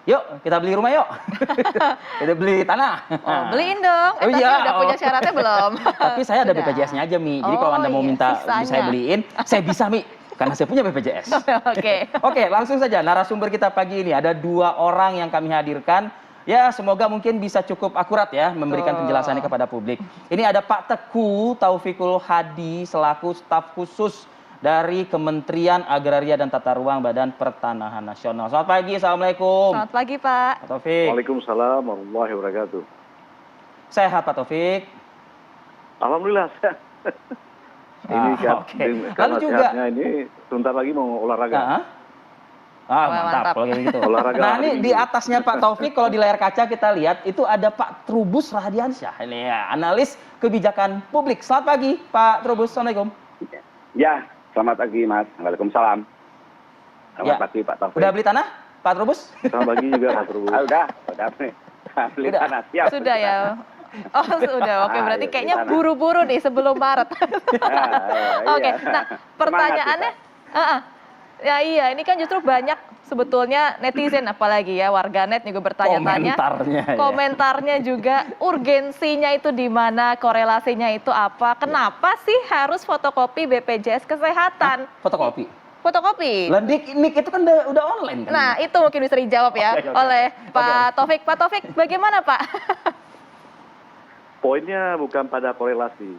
Yuk, kita beli rumah yuk. Kita beli tanah. Oh, beliin dong. Oh, Tapi iya. udah punya syaratnya belum? Tapi saya ada Sudah. BPJS-nya aja, Mi. Jadi kalau Anda mau iya, minta sisanya. saya beliin, saya bisa, Mi. Karena saya punya BPJS. Oke. Oke, langsung saja narasumber kita pagi ini. Ada 2 orang yang kami hadirkan. Ya, semoga mungkin bisa cukup akurat ya memberikan penjelasannya kepada publik. Ini ada Pak Teguh Taufikul Hadi selaku staf khusus dari Kementerian Agraria dan Tata Ruang Badan Pertanahan Nasional. Selamat pagi, Assalamualaikum. Selamat pagi, Pak. Pak Taufik. Waalaikumsalam warahmatullahi wabarakatuh. Sehat, Pak Taufik? Alhamdulillah sehat. Ini kan, oke. karena Lalu juga sehatnya ini sebentar lagi mau olahraga. Wah, Wah, mantap mantap. kalau kayak gitu. Olahraga Nah, hari ini di Minggu. atasnya Pak Taufik kalau di layar kaca kita lihat itu ada Pak Trubus Radiansyah. Ini ya, analis kebijakan publik. Selamat pagi, Pak Trubus. Assalamualaikum. Ya, selamat pagi Mas. Waalaikumsalam. Selamat Ya. pagi Pak Taufik. Udah beli tanah, Pak Trubus? Selamat pagi juga Pak Trubus. Udah nih. Beli Udah. tanah siap. Sudah ya. Oh, sudah. Oke, berarti Ayo, kayaknya di sana. buru-buru nih sebelum Maret. Oke. Iya. Nah, pertanyaannya, ya iya, ini kan justru banyak sebetulnya netizen apalagi ya warganet juga bertanya-tanya. Komentarnya. Ya. Komentarnya juga urgensinya itu di mana, korelasinya itu apa? Kenapa sih harus fotokopi BPJS Kesehatan? Fotokopi. Fotokopi. Lah, Nik itu kan udah online kan? Nah, itu mungkin bisa dijawab ya Oke. oleh Pak Taufik. Pak Taufik, bagaimana Pak? Poinnya bukan pada korelasi,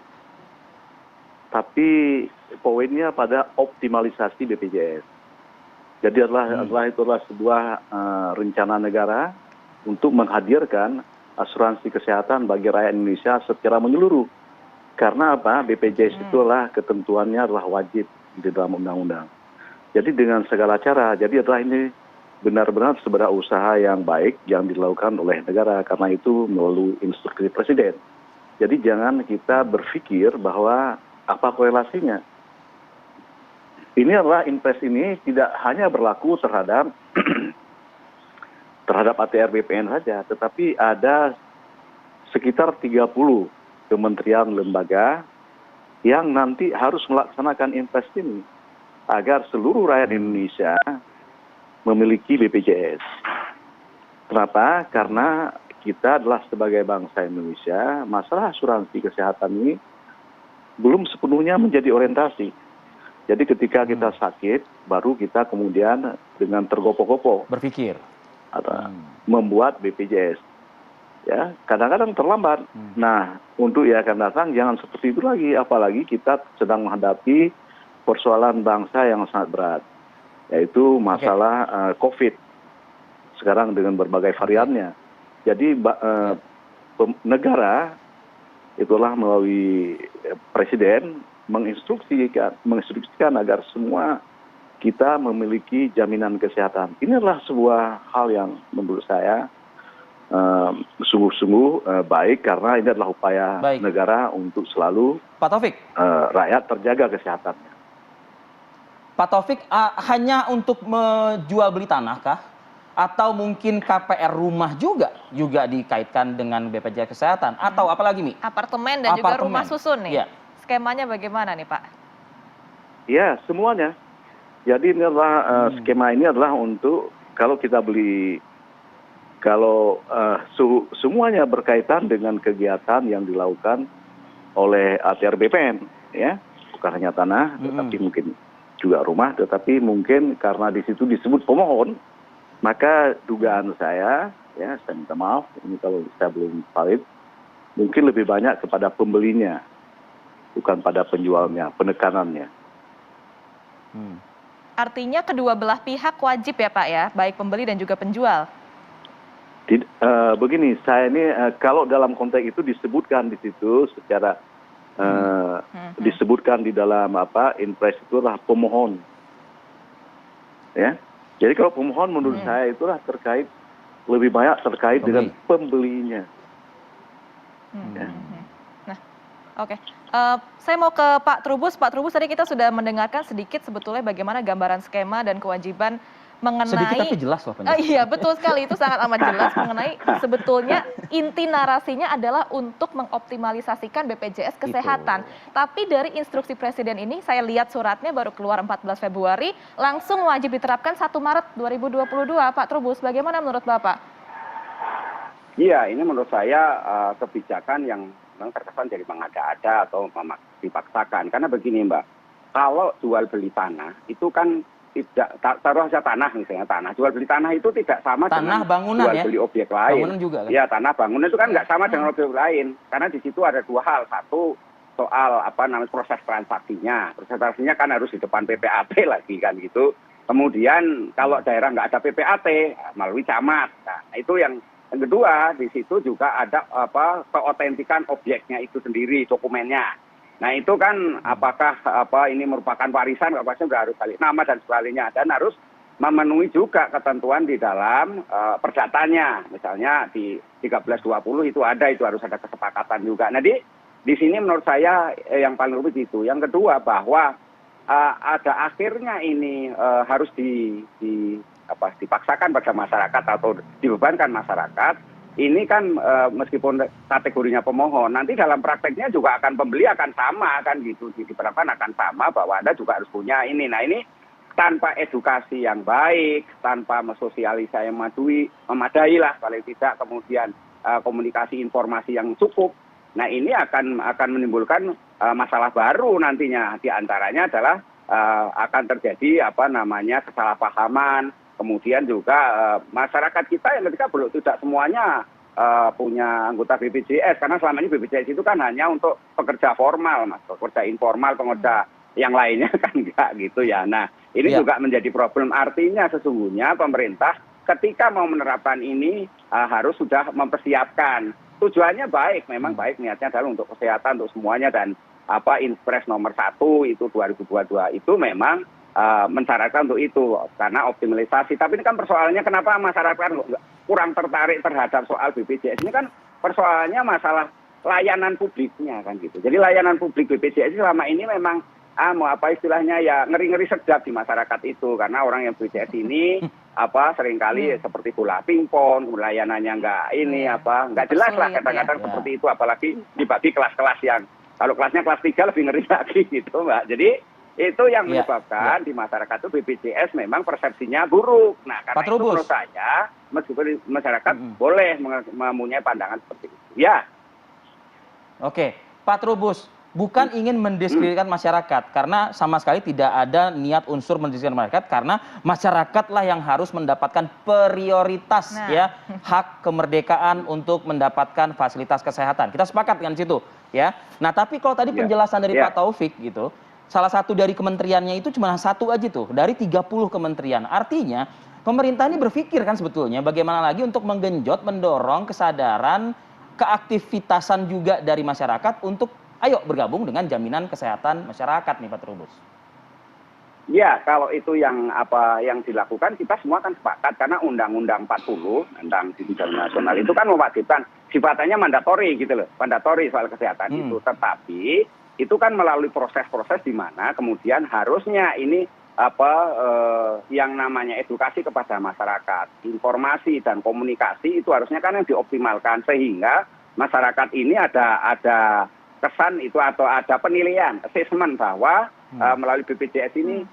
tapi poinnya pada optimalisasi BPJS. Jadi itu adalah sebuah rencana negara untuk menghadirkan asuransi kesehatan bagi rakyat Indonesia secara menyeluruh. Karena apa? BPJS itulah ketentuannya adalah wajib di dalam undang-undang. Jadi dengan segala cara, jadi adalah ini benar-benar sebuah usaha yang baik yang dilakukan oleh negara karena itu melalui instruksi presiden. Jadi jangan kita berpikir bahwa apa korelasinya. Ini adalah impres ini tidak hanya berlaku terhadap ATR BPN saja, tetapi ada sekitar 30 kementerian lembaga yang nanti harus melaksanakan impres ini agar seluruh rakyat Indonesia memiliki BPJS. Kenapa? Karena kita adalah sebagai bangsa Indonesia, masalah asuransi kesehatan ini belum sepenuhnya menjadi orientasi. Jadi ketika kita sakit, baru kita kemudian dengan tergopoh-gopoh Berpikir. atau membuat BPJS. Ya, kadang-kadang terlambat. Nah, untuk yang akan datang jangan seperti itu lagi, apalagi kita sedang menghadapi persoalan bangsa yang sangat berat, yaitu masalah COVID sekarang dengan berbagai variannya. Jadi negara itulah melalui presiden menginstruksikan agar semua kita memiliki jaminan kesehatan. Ini adalah sebuah hal yang menurut saya sungguh-sungguh baik karena ini adalah upaya negara untuk selalu Pak Taufik. Rakyat terjaga kesehatannya. Pak Taufik, hanya untuk menjual beli tanah kah? Atau mungkin KPR rumah juga dikaitkan dengan BPJS Kesehatan? Atau apalagi, Mi? Apartemen dan juga rumah susun nih. Iya. Skemanya bagaimana nih Pak? Ya, semuanya. Jadi ini adalah skema ini adalah untuk kalau kita beli, kalau semuanya berkaitan dengan kegiatan yang dilakukan oleh ATR BPN, ya, bukan hanya tanah, tetapi mungkin juga rumah, tetapi mungkin karena di situ disebut pemohon, maka dugaan saya, ya, saya minta maaf, ini kalau saya belum valid, mungkin lebih banyak kepada pembelinya, bukan pada penjualnya, penekanannya. Artinya kedua belah pihak wajib ya Pak ya, baik pembeli dan juga penjual. Begini, saya ini kalau dalam konteks itu disebutkan di situ secara disebutkan di dalam impres itu adalah pemohon, ya. Jadi kalau pemohon menurut saya itulah lebih banyak terkait dengan pembelinya. Nah, oke. Saya mau ke Pak Trubus. Pak Trubus, tadi kita sudah mendengarkan sedikit sebetulnya bagaimana gambaran skema dan kewajiban Sedikit tapi mengenai jelas loh penjelasan. Iya, betul sekali. Itu sangat amat jelas mengenai sebetulnya inti narasinya adalah untuk mengoptimalisasikan BPJS Kesehatan. Tapi dari instruksi Presiden ini, saya lihat suratnya baru keluar 14 Februari, langsung wajib diterapkan 1 Maret 2022. Pak Trubus, bagaimana menurut Bapak? Iya, ini menurut saya kebijakan yang memang terkesan jadi mengada-ada atau dipaksakan. Karena begini Mbak, kalau jual beli tanah itu kan tidak, taruh saja tanah misalnya, tanah jual beli tanah itu tidak sama Tanah dengan bangunan jual ya? beli objek lain. Bangunan juga kan? Ya, tanah bangunan itu kan nggak sama dengan objek lain, karena di situ ada 2 hal. Satu, soal proses transaksinya. Proses transaksinya kan harus di depan PPAT lagi kan gitu. Kemudian kalau daerah nggak ada PPAT melalui camat. Nah, itu yang kedua, di situ juga ada keotentikan objeknya itu sendiri, dokumennya. Nah itu kan apakah ini merupakan warisan, kalau warisan sudah harus balik nama dan sebagainya, dan harus memenuhi juga ketentuan di dalam perdatanya. Misalnya di 1320 itu harus ada kesepakatan juga. Nah di sini menurut saya yang paling rumit itu. Yang kedua bahwa ada akhirnya ini harus dipaksakan pada masyarakat atau dibebankan masyarakat. Ini kan meskipun kategorinya pemohon, nanti dalam prakteknya juga akan pembeli akan sama kan gitu, diperlakukan akan sama bahwa Anda juga harus punya ini. Nah ini tanpa edukasi yang baik, tanpa sosialisasi yang memadai lah paling tidak, kemudian komunikasi informasi yang cukup. Nah ini akan menimbulkan masalah baru nantinya. Di antaranya adalah akan terjadi kesalahpahaman. Kemudian juga masyarakat kita yang ketika belum tidak semuanya punya anggota BPJS, karena selama ini BPJS itu kan hanya untuk pekerja formal, Mas, pekerja informal, pekerja yang lainnya kan enggak gitu ya. Nah ini juga menjadi problem, artinya sesungguhnya pemerintah ketika mau menerapkan ini harus sudah mempersiapkan. Tujuannya baik, memang baik, niatnya adalah untuk kesehatan untuk semuanya, dan Inpres nomor 1 itu 2022 itu memang mensyaratkan untuk itu karena optimalisasi. Tapi ini kan persoalannya kenapa masyarakat kurang tertarik terhadap soal BPJS. Ini kan persoalannya masalah layanan publiknya kan gitu. Jadi layanan publik BPJS selama ini memang istilahnya ya ngeri-ngeri sedap di masyarakat itu, karena orang yang BPJS ini seringkali seperti bola pingpong, layanannya nggak jelas lah kadang-kadang seperti itu, apalagi dibagi kelas-kelas yang kalau kelasnya kelas 3 lebih ngeri lagi gitu Mbak. Jadi itu yang menyebabkan di masyarakat itu BPJS memang persepsinya buruk. Nah karena itu menurut saya meskipun masyarakat boleh mempunyai pandangan seperti itu. Ya. Oke, Pak Trubus, bukan ingin mendiskreditkan masyarakat, karena sama sekali tidak ada niat unsur mendiskreditkan masyarakat, karena masyarakatlah yang harus mendapatkan prioritas hak kemerdekaan untuk mendapatkan fasilitas kesehatan. Kita sepakat dengan situ ya. Nah tapi kalau tadi penjelasan dari Pak Taufik gitu, salah satu dari kementeriannya itu cuma 1 aja tuh dari 30 kementerian. Artinya pemerintah ini berpikir kan sebetulnya bagaimana lagi untuk menggenjot, mendorong kesadaran, keaktivitasan juga dari masyarakat untuk ayo bergabung dengan jaminan kesehatan masyarakat nih Pak Trubus. Ya, kalau itu yang dilakukan kita semua kan sepakat, karena Undang-Undang 40 tentang Jaminan Nasional itu kan mewajibkan, sifatnya mandatori gitu loh, mandatori soal kesehatan itu. Tetapi itu kan melalui proses-proses di mana kemudian harusnya ini yang namanya edukasi kepada masyarakat, informasi dan komunikasi itu harusnya kan yang dioptimalkan, sehingga masyarakat ini ada kesan itu atau ada penilaian, assessment bahwa melalui BPJS ini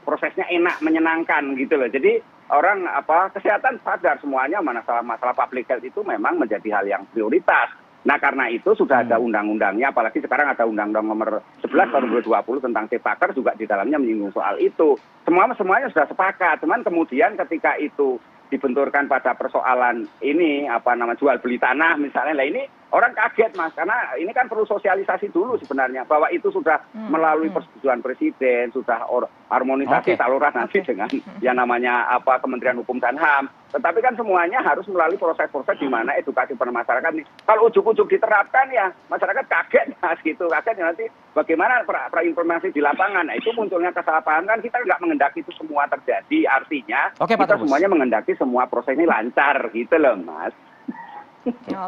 prosesnya enak, menyenangkan gitu loh. Jadi orang kesehatan sadar semuanya masalah public health itu memang menjadi hal yang prioritas. Nah karena itu sudah ada undang-undangnya, apalagi sekarang ada Undang-Undang nomor 11 tahun 2020 tentang Ciptaker juga di dalamnya menyinggung soal itu. Semuanya sudah sepakat, cuman kemudian ketika itu dibenturkan pada persoalan ini jual beli tanah misalnya, lah ini orang kaget Mas, karena ini kan perlu sosialisasi dulu sebenarnya bahwa itu sudah melalui persetujuan presiden, sudah harmonisasi saluran nanti dengan yang namanya Kementerian Hukum dan HAM. Tetapi kan semuanya harus melalui proses-proses di mana edukasi pada masyarakat nih. Kalau ujuk-ujuk diterapkan ya masyarakat kaget Mas gitu, kaget ya nanti bagaimana informasi di lapangan. Nah itu munculnya kesalahpahaman, kan kita nggak mengendaki itu semua terjadi, artinya kita semuanya mengendaki semua proses ini lancar gitu loh Mas.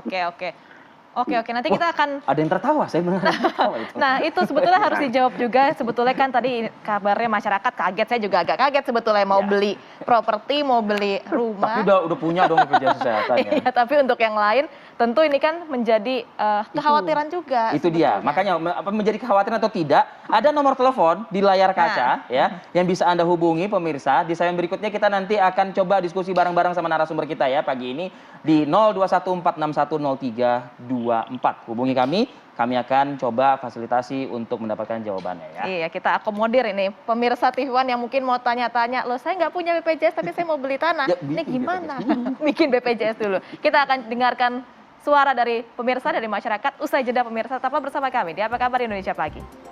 Oke. Oke, nanti kita akan Ada yang tertawa, saya benar tertawa itu. Nah, itu sebetulnya harus dijawab juga. Sebetulnya kan tadi kabarnya masyarakat kaget, saya juga agak kaget sebetulnya mau beli properti, mau beli Tapi rumah. udah punya dong BPJS Kesehatan ya. Iya, tapi untuk yang lain tentu ini kan menjadi kekhawatiran juga. Itu dia. sebetulnya. Makanya apa menjadi kekhawatiran atau tidak, ada nomor telepon di layar kaca ya yang bisa Anda hubungi pemirsa. Di segmen berikutnya kita nanti akan coba diskusi bareng-bareng sama narasumber kita ya pagi ini di 0214610324. Hubungi kami akan coba fasilitasi untuk mendapatkan jawabannya ya. Iya, kita akomodir ini pemirsa TV One yang mungkin mau tanya-tanya, loh saya nggak punya BPJS tapi saya mau beli tanah. Ya, Ini bikin gimana? Bikin BPJS dulu. Kita akan dengarkan suara dari pemirsa, dari masyarakat. Usai jeda pemirsa, tetaplah bersama kami di Apa Kabar Indonesia Pagi.